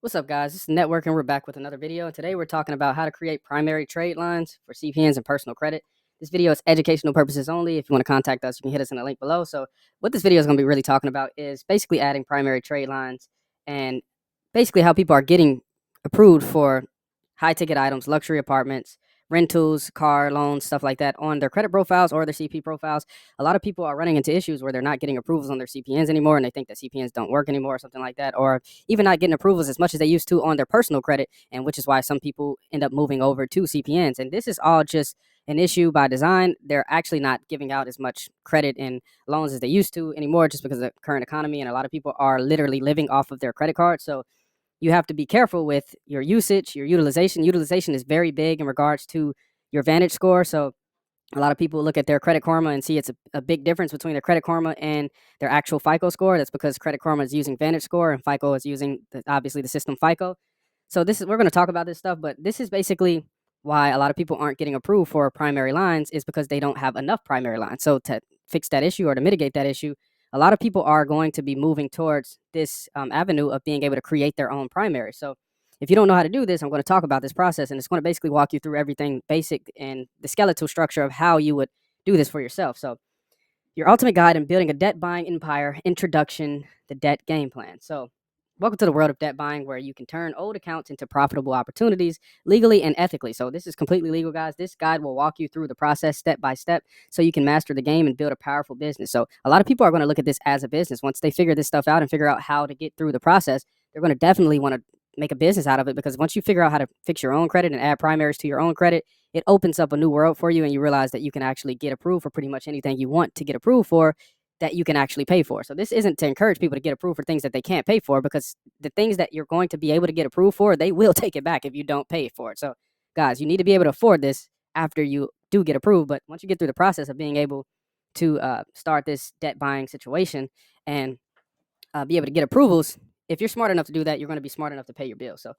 What's up, guys? This is Network, and we're back with another video. And today we're talking about how to create primary trade lines for CPNs and personal credit. This video is educational purposes only. If you want to contact us, you can hit us in the link below. So what this video is going to be really talking about is basically adding primary trade lines and basically how people are getting approved for high-ticket items, luxury apartments, rentals, car loans, stuff like that on their credit profiles or their CP profiles. A lot of people are running into issues where they're not getting approvals on their CPNs anymore, and they think that CPNs don't work anymore or something like that, or even not getting approvals as much as they used to on their personal credit, and which is why some people end up moving over to CPNs. And this is all just an issue by design. They're actually not giving out as much credit and loans as they used to anymore just because of the current economy, and a lot of people are literally living off of their credit card. So you have to be careful with your usage, your utilization. Utilization is very big in regards to your Vantage score. So a lot of people look at their Credit Karma and see it's a big difference between their Credit Karma and their actual FICO score. That's because Credit Karma is using Vantage score and FICO is using obviously the system FICO. So we're going to talk about this stuff, but this is basically why a lot of people aren't getting approved for primary lines is because they don't have enough primary lines. So to fix that issue or to mitigate that issue, a lot of people are going to be moving towards this avenue of being able to create their own primary. So if you don't know how to do this, I'm going to talk about this process, and it's going to basically walk you through everything basic and the skeletal structure of how you would do this for yourself. So your ultimate guide in building a debt buying empire, introduction, the debt game plan. So welcome to the world of debt buying, where you can turn old accounts into profitable opportunities legally and ethically. So this is completely legal, guys. This guide will walk you through the process step by step so you can master the game and build a powerful business. So a lot of people are going to look at this as a business. Once they figure this stuff out and figure out how to get through the process, they're going to definitely want to make a business out of it, because once you figure out how to fix your own credit and add primaries to your own credit, it opens up a new world for you, and you realize that you can actually get approved for pretty much anything you want to get approved for that you can actually pay for. So this isn't to encourage people to get approved for things that they can't pay for, because the things that you're going to be able to get approved for, they will take it back if you don't pay for it. So guys, you need to be able to afford this after you do get approved. But once you get through the process of being able to start this debt buying situation and be able to get approvals, if you're smart enough to do that, you're going to be smart enough to pay your bills. So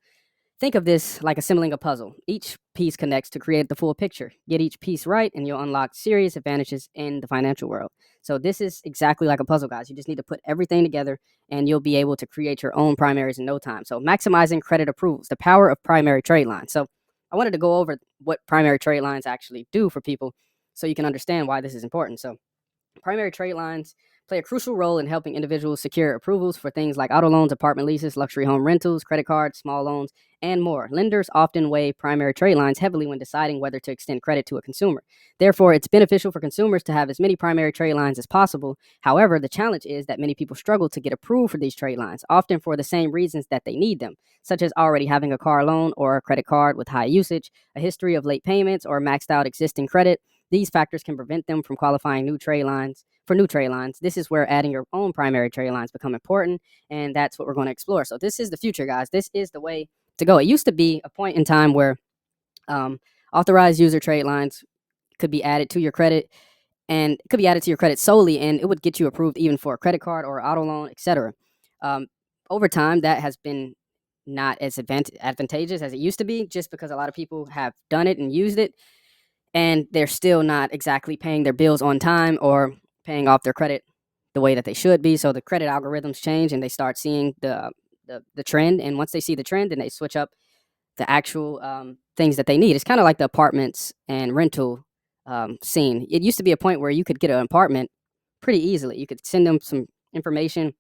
think of this like assembling a puzzle. Each piece connects to create the full picture. Get each piece right, and you'll unlock serious advantages in the financial world. So this is exactly like a puzzle, guys. You just need to put everything together, and you'll be able to create your own primaries in no time. So maximizing credit approvals, the power of primary trade lines. So I wanted to go over what primary trade lines actually do for people so you can understand why this is important. So primary trade lines play a crucial role in helping individuals secure approvals for things like auto loans, apartment leases, luxury home rentals, credit cards, small loans, and more. Lenders often weigh primary trade lines heavily when deciding whether to extend credit to a consumer. Therefore, it's beneficial for consumers to have as many primary trade lines as possible. However, the challenge is that many people struggle to get approved for these trade lines, often for the same reasons that they need them, such as already having a car loan or a credit card with high usage, a history of late payments, or maxed out existing credit. These factors can prevent them from qualifying new trade lines. This is where adding your own primary trade lines become important, and that's what we're going to explore. So this is the future, guys. This is the way to go. It used to be a point in time where authorized user trade lines could be added to your credit, and it could be added to your credit solely, and it would get you approved even for a credit card or auto loan, etc. Over time, that has been not as advantageous as it used to be, just because a lot of people have done it and used it, and they're still not exactly paying their bills on time or paying off their credit the way that they should be. So the credit algorithms change, and they start seeing the trend. And once they see the trend, then they switch up the actual things that they need. It's kind of like the apartments and rental scene. It used to be a point where you could get an apartment pretty easily. You could send them some information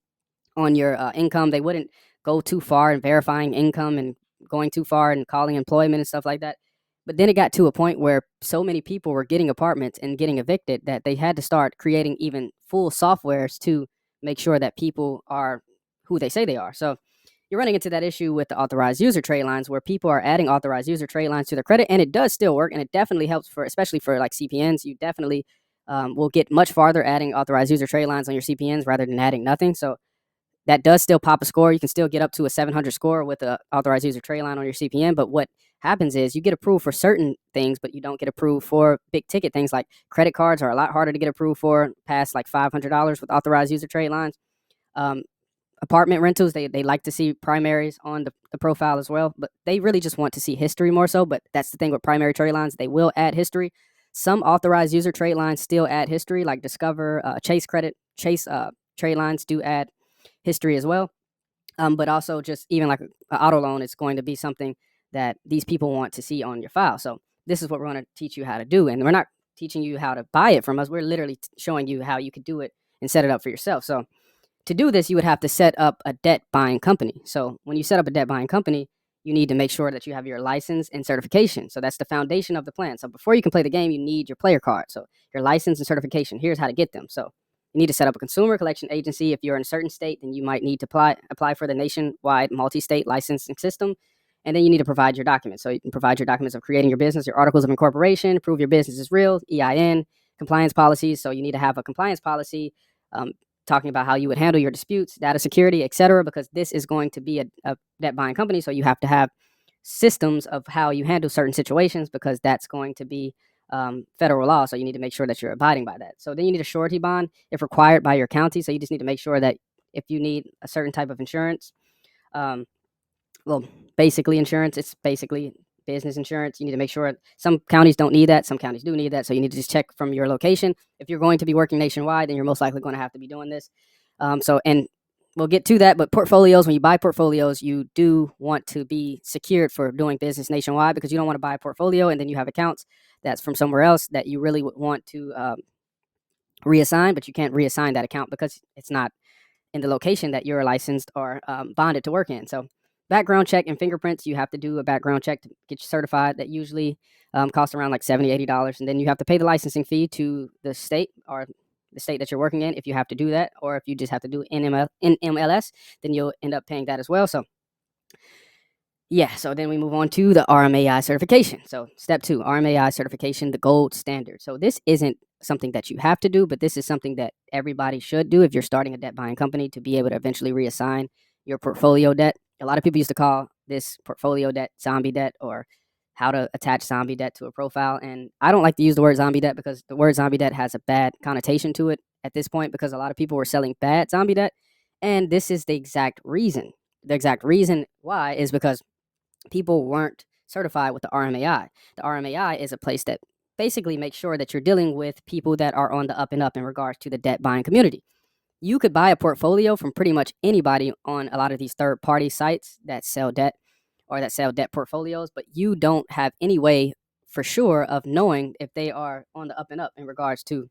on your income. They wouldn't go too far in verifying income and going too far and calling employment and stuff like that. But then it got to a point where so many people were getting apartments and getting evicted that they had to start creating even full softwares to make sure that people are who they say they are. So you're running into that issue with the authorized user trade lines, where people are adding authorized user trade lines to their credit, and it does still work, and it definitely helps for, especially for like CPNs. You definitely will get much farther adding authorized user trade lines on your CPNs rather than adding nothing. So that does still pop a score. You can still get up to a 700 score with an authorized user trade line on your CPN. But what happens is you get approved for certain things, but you don't get approved for big ticket things. Like credit cards are a lot harder to get approved for, past like $500 with authorized user trade lines. Apartment rentals, they like to see primaries on the profile as well, but they really just want to see history more so. But that's the thing with primary trade lines, they will add history. Some authorized user trade lines still add history, like Discover, Chase trade lines do add history as well. But also just even like an auto loan, it's going to be something that these people want to see on your file. So this is what we're going to teach you how to do. And we're not teaching you how to buy it from us. We're literally showing you how you could do it and set it up for yourself. So to do this, you would have to set up a debt buying company. So when you set up a debt buying company, you need to make sure that you have your license and certification. So that's the foundation of the plan. So before you can play the game, you need your player card. So your license and certification. Here's how to get them. So you need to set up a consumer collection agency. If you're in a certain state, then you might need to apply for the nationwide multi-state licensing system. And then you need to provide your documents. So you can provide your documents of creating your business, your articles of incorporation, prove your business is real, EIN, compliance policies. So you need to have a compliance policy talking about how you would handle your disputes, data security, etc., because this is going to be a debt buying company. So you have to have systems of how you handle certain situations, because that's going to be federal law. So you need to make sure that you're abiding by that. So then you need a surety bond if required by your county. So you just need to make sure that if you need a certain type of insurance, basically insurance, it's basically business insurance. You need to make sure some counties don't need that. Some counties do need that. So you need to just check from your location. If you're going to be working nationwide, then you're most likely going to have to be doing this. And we'll get to that. But portfolios, when you buy portfolios, you do want to be secured for doing business nationwide, because you don't want to buy a portfolio and then you have accounts that's from somewhere else that you really would want to reassign, but you can't reassign that account because it's not in the location that you're licensed or bonded to work in. So background check and fingerprints, you have to do a background check to get you certified. That usually costs around like $70, $80. And then you have to pay the licensing fee to the state or the state that you're working in if you have to do that. Or if you just have to do NMLS, then you'll end up paying that as well. So yeah, so then we move on to the RMAI certification. So step 2, RMAI certification, the gold standard. So this isn't something that you have to do, but this is something that everybody should do if you're starting a debt buying company, to be able to eventually reassign your portfolio debt. A lot of people used to call this portfolio debt zombie debt, or how to attach zombie debt to a profile. And I don't like to use the word zombie debt, because the word zombie debt has a bad connotation to it at this point, because a lot of people were selling bad zombie debt. And this is the exact reason. The exact reason why is because people weren't certified with the RMAI. The RMAI is a place that basically makes sure that you're dealing with people that are on the up and up in regards to the debt buying community. You could buy a portfolio from pretty much anybody on a lot of these third-party sites that sell debt or that sell debt portfolios, but you don't have any way for sure of knowing if they are on the up and up in regards to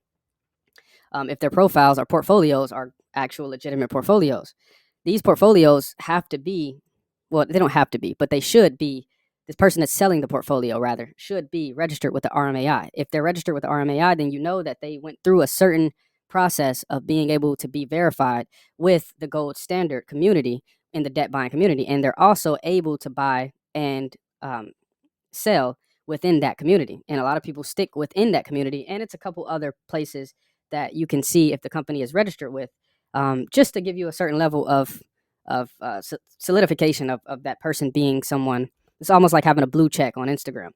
if their profiles or portfolios are actual legitimate portfolios. These portfolios have to be, well, they don't have to be, but they should be. This person that's selling the portfolio, rather, should be registered with the RMAI. If they're registered with the RMAI, then you know that they went through a certain process of being able to be verified with the gold standard community in the debt buying community. And they're also able to buy and sell within that community. And a lot of people stick within that community. And it's a couple other places that you can see if the company is registered with, just to give you a certain level of solidification of that person being someone. It's almost like having a blue check on Instagram.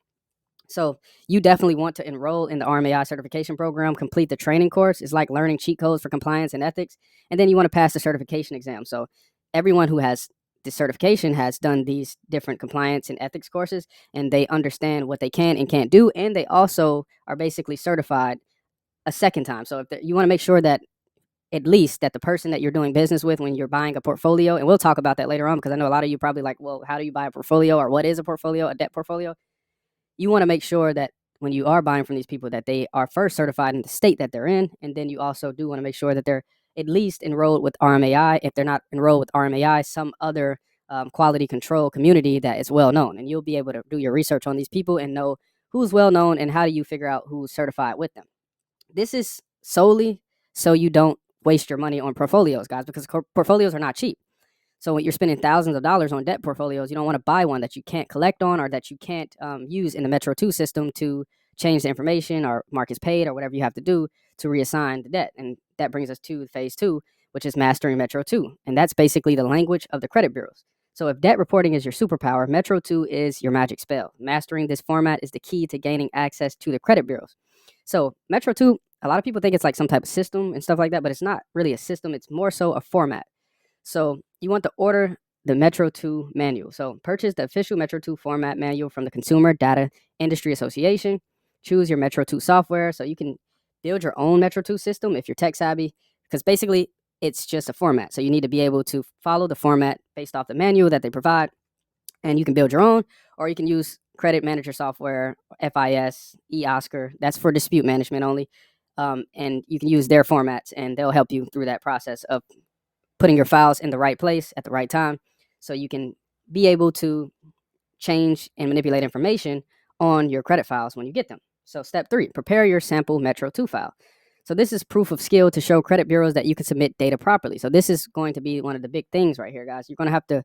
So you definitely want to enroll in the RMAI certification program, complete the training course. It's like learning cheat codes for compliance and ethics. And then you want to pass the certification exam. So everyone who has this certification has done these different compliance and ethics courses, and they understand what they can and can't do. And they also are basically certified a second time. So if you want to make sure that at least that the person that you're doing business with when you're buying a portfolio, and we'll talk about that later on, because I know a lot of you probably like, well, how do you buy a portfolio, or what is a portfolio, a debt portfolio? You want to make sure that when you are buying from these people that they are first certified in the state that they're in, and then you also do want to make sure that they're at least enrolled with RMAI. If they're not enrolled with RMAI, some other quality control community that is well known, and you'll be able to do your research on these people and know who's well known and how do you figure out who's certified with them. This is solely so you don't waste your money on portfolios, guys, because portfolios are not cheap. So when you're spending thousands of dollars on debt portfolios, you don't want to buy one that you can't collect on, or that you can't use in the Metro 2 system to change the information or mark as paid or whatever you have to do to reassign the debt. And that brings us to phase 2, which is mastering Metro 2. And that's basically the language of the credit bureaus. So if debt reporting is your superpower, Metro 2 is your magic spell. Mastering this format is the key to gaining access to the credit bureaus. So Metro 2, a lot of people think it's like some type of system and stuff like that, but it's not really a system. It's more so a format. So you want to order the Metro 2 manual. So purchase the official Metro 2 format manual from the Consumer Data Industry Association. Choose your Metro 2 software so you can build your own Metro 2 system if you're tech savvy. Because basically, it's just a format. So you need to be able to follow the format based off the manual that they provide, and you can build your own, or you can use credit manager software, FIS, eOscar. That's for dispute management only. And you can use their formats, and they'll help you through that process of putting your files in the right place at the right time, so you can be able to change and manipulate information on your credit files when you get them. So step 3, prepare your sample Metro 2 file. So this is proof of skill to show credit bureaus that you can submit data properly. So this is going to be one of the big things right here, guys. You're going to have to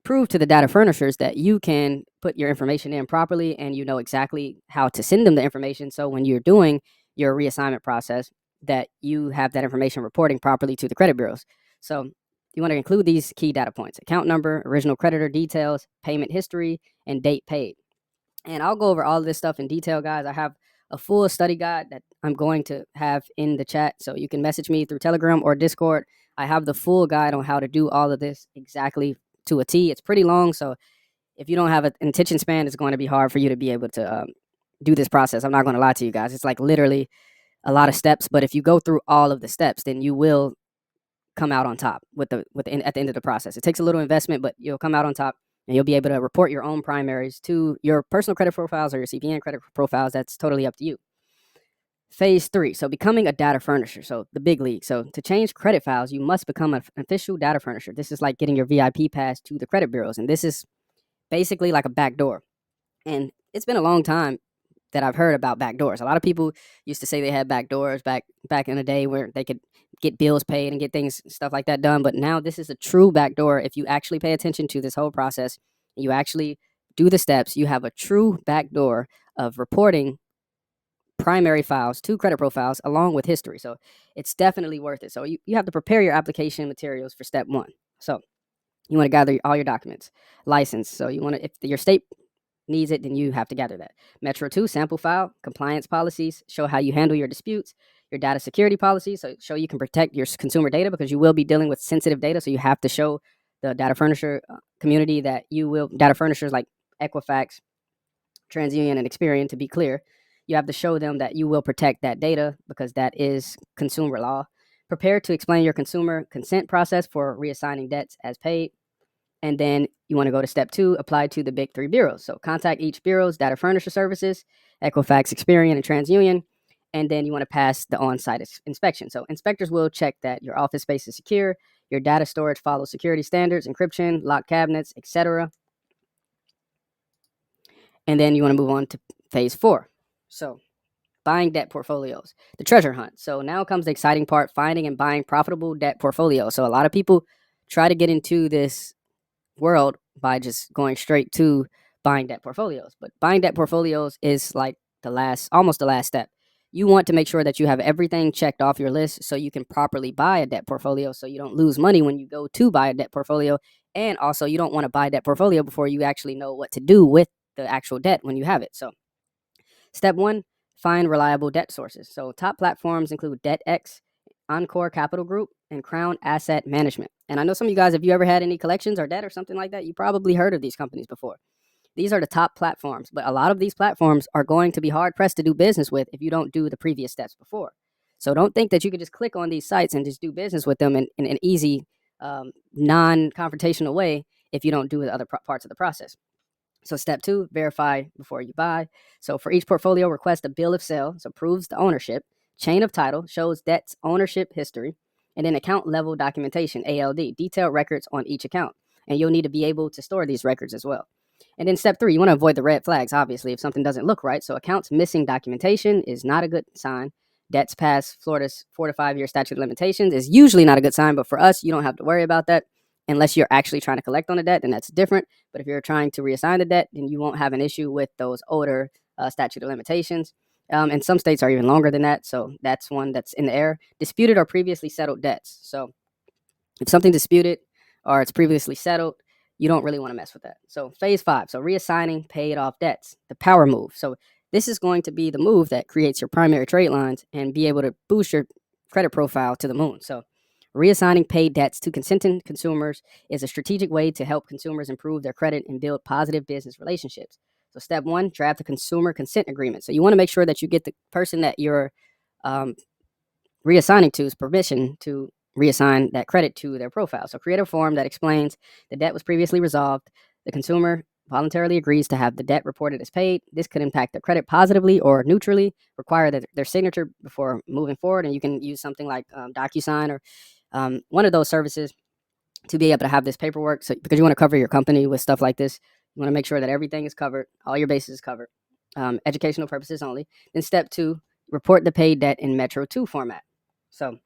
prove to the data furnishers that you can put your information in properly, and you know exactly how to send them the information. So when you're doing your reassignment process, that you have that information reporting properly to the credit bureaus. So you want to include these key data points: account number, original creditor details, payment history, and date paid. And I'll go over all of this stuff in detail, guys. I have a full study guide that I'm going to have in the chat, so you can message me through Telegram or Discord. I have the full guide on how to do all of this exactly to a T. It's pretty long, so if you don't have an attention span, it's going to be hard for you to be able to do this process. I'm not going to lie to you guys. It's like literally a lot of steps, but if you go through all of the steps, then you will come out on top at the end of the process. It takes a little investment, but you'll come out on top, and you'll be able to report your own primaries to your personal credit profiles or your CPN credit profiles. That's totally up to you. Phase 3, so becoming a data furnisher, so the big league. So to change credit files, you must become an official data furnisher. This is like getting your VIP pass to the credit bureaus, and this is basically like a backdoor. And it's been a long time that I've heard about backdoors. A lot of people used to say they had backdoors back in the day where they could get bills paid and get things, stuff like that done. But now this is a true backdoor. If you actually pay attention to this whole process, you actually do the steps, you have a true backdoor of reporting primary files to credit profiles along with history. So it's definitely worth it. So you have to prepare your application materials for step 1. So you want to gather all your documents, license. So you want to, if your state needs it, then you have to gather that. Metro 2 sample file, compliance policies, show how you handle your disputes, your data security policies, so show you can protect your consumer data, because you will be dealing with sensitive data. So you have to show the data furnisher community that you will, data furnishers like Equifax, TransUnion, and Experian, to be clear, you have to show them that you will protect that data, because that is consumer law. Prepare to explain your consumer consent process for reassigning debts as paid. And then you want to go to step 2, apply to the big 3 bureaus. So contact each bureau's data furnisher services, Equifax, Experian, and TransUnion. And then you want to pass the on-site inspection. So inspectors will check that your office space is secure, your data storage follows security standards, encryption, locked cabinets, etc. And then you want to move on to phase 4. So buying debt portfolios, the treasure hunt. So now comes the exciting part: finding and buying profitable debt portfolios. So a lot of people try to get into this world by just going straight to buying debt portfolios. But buying debt portfolios is like almost the last step. You want to make sure that you have everything checked off your list so you can properly buy a debt portfolio, so you don't lose money when you go to buy a debt portfolio. And also, you don't want to buy a debt portfolio before you actually know what to do with the actual debt when you have it. So step 1, find reliable debt sources. So top platforms include DebtX, Encore Capital Group, and Crown Asset Management. And I know some of you guys, if you ever had any collections or debt or something like that, you probably heard of these companies before. These are the top platforms, but a lot of these platforms are going to be hard pressed to do business with if you don't do the previous steps before. So don't think that you could just click on these sites and just do business with them in an easy, non-confrontational way if you don't do the other parts of the process. So step 2, verify before you buy. So for each portfolio, request a bill of sale, so proves the ownership, chain of title, shows debt's ownership history, and then account level documentation, ALD, detailed records on each account. And you'll need to be able to store these records as well. And then step 3, you want to avoid the red flags, obviously, if something doesn't look right. So accounts missing documentation is not a good sign. Debts past Florida's 4 to 5 year statute of limitations is usually not a good sign, but for us, you don't have to worry about that. Unless you're actually trying to collect on the debt, then that's different. But if you're trying to reassign the debt, then you won't have an issue with those older statute of limitations. And some states are even longer than that. So that's one that's in the air. Disputed or previously settled debts. So if something disputed or it's previously settled, you don't really want to mess with that. So phase 5, so reassigning paid off debts, the power move. So this is going to be the move that creates your primary trade lines and be able to boost your credit profile to the moon. So reassigning paid debts to consenting consumers is a strategic way to help consumers improve their credit and build positive business relationships. So step 1, draft a consumer consent agreement. So you want to make sure that you get the person that you're reassigning to's permission to reassign that credit to their profile. So create a form that explains the debt was previously resolved. The consumer voluntarily agrees to have the debt reported as paid. This could impact their credit positively or neutrally. Require their signature before moving forward, and you can use something like DocuSign or one of those services to be able to have this paperwork. So because you want to cover your company with stuff like this, you want to make sure that everything is covered, all your bases is covered, educational purposes only. Then step 2, report the paid debt in Metro 2 format. So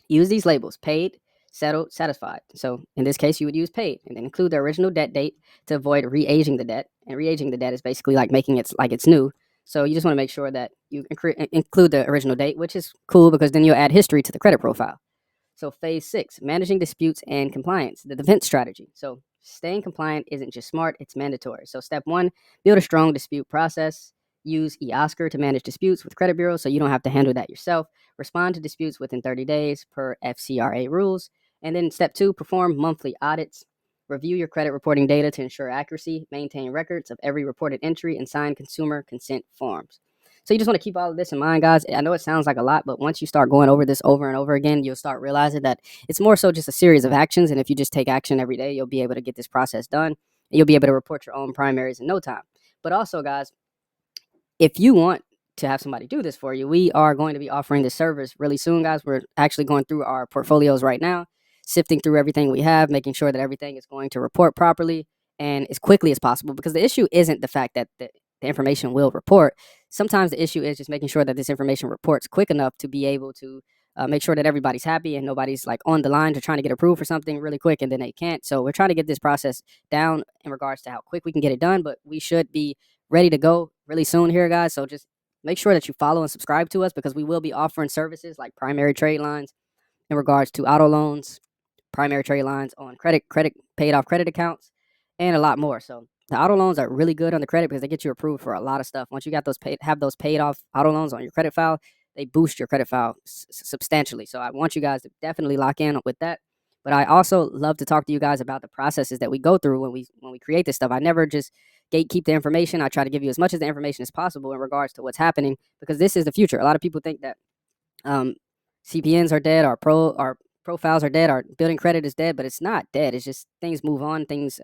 use these labels: paid, settled, satisfied. So in this case, you would use paid and then include the original debt date to avoid re-aging the debt. And re-aging the debt is basically like making it like it's new. So you just want to make sure that you include the original date, which is cool because then you'll add history to the credit profile. So phase 6, managing disputes and compliance, the defense strategy. So staying compliant isn't just smart, it's mandatory. So step 1, build a strong dispute process. Use eOscar to manage disputes with credit bureaus so you don't have to handle that yourself. Respond to disputes within 30 days per FCRA rules. And then step 2, perform monthly audits. Review your credit reporting data to ensure accuracy. Maintain records of every reported entry and sign consumer consent forms. So you just want to keep all of this in mind, guys. I know it sounds like a lot, but once you start going over this over and over again, you'll start realizing that it's more so just a series of actions. And if you just take action every day, you'll be able to get this process done. And you'll be able to report your own primaries in no time. But also, guys, if you want to have somebody do this for you, we are going to be offering this service really soon, guys. We're actually going through our portfolios right now, sifting through everything we have, making sure that everything is going to report properly and as quickly as possible, because the issue isn't the fact that the information will report. Sometimes the issue is just making sure that this information reports quick enough to be able to make sure that everybody's happy and nobody's like on the line to trying to get approved for something really quick and then they can't. So we're trying to get this process down in regards to how quick we can get it done, but we should be ready to go really soon here, guys. So just make sure that you follow and subscribe to us, because we will be offering services like primary trade lines in regards to auto loans, primary trade lines on credit paid off credit accounts, and a lot more. So the auto loans are really good on the credit because they get you approved for a lot of stuff. Once you got those have those paid off auto loans on your credit file, they boost your credit file substantially. So I want you guys to definitely lock in with that. But I also love to talk to you guys about the processes that we go through when we create this stuff. I never just gatekeep the information. I try to give you as much of the information as possible in regards to what's happening, because this is the future. A lot of people think that CPNs are dead, our profiles are dead, our building credit is dead, but it's not dead. It's just things move on, things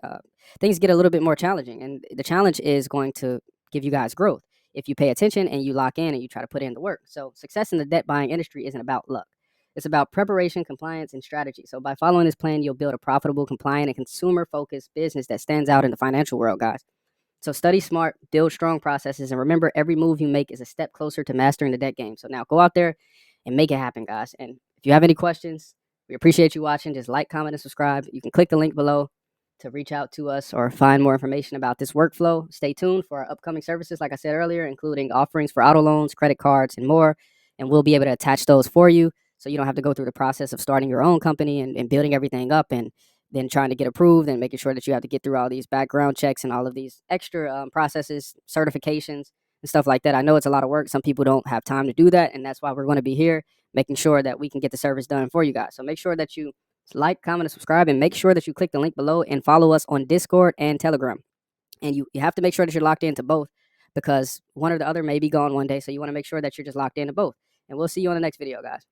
get a little bit more challenging, and the challenge is going to give you guys growth if you pay attention and you lock in and you try to put in the work. So success in the debt buying industry isn't about luck. It's about preparation, compliance, and strategy. So by following this plan, you'll build a profitable, compliant, and consumer-focused business that stands out in the financial world, guys. So study smart, build strong processes, and remember, every move you make is a step closer to mastering the debt game. So now go out there and make it happen, guys. And if you have any questions, we appreciate you watching. Just like, comment, and subscribe. You can click the link below to reach out to us or find more information about this workflow. Stay tuned for our upcoming services, like I said earlier, including offerings for auto loans, credit cards, and more. And we'll be able to attach those for you so you don't have to go through the process of starting your own company and building everything up and then trying to get approved and making sure that you have to get through all these background checks and all of these extra processes, certifications, and stuff like that. I know it's a lot of work. Some people don't have time to do that, and that's why we're going to be here making sure that we can get the service done for you guys. So make sure that you like, comment, and subscribe, and make sure that you click the link below and follow us on Discord and Telegram. And you have to make sure that you're locked into both, because one or the other may be gone one day. So you want to make sure that you're just locked into both. And we'll see you on the next video, guys.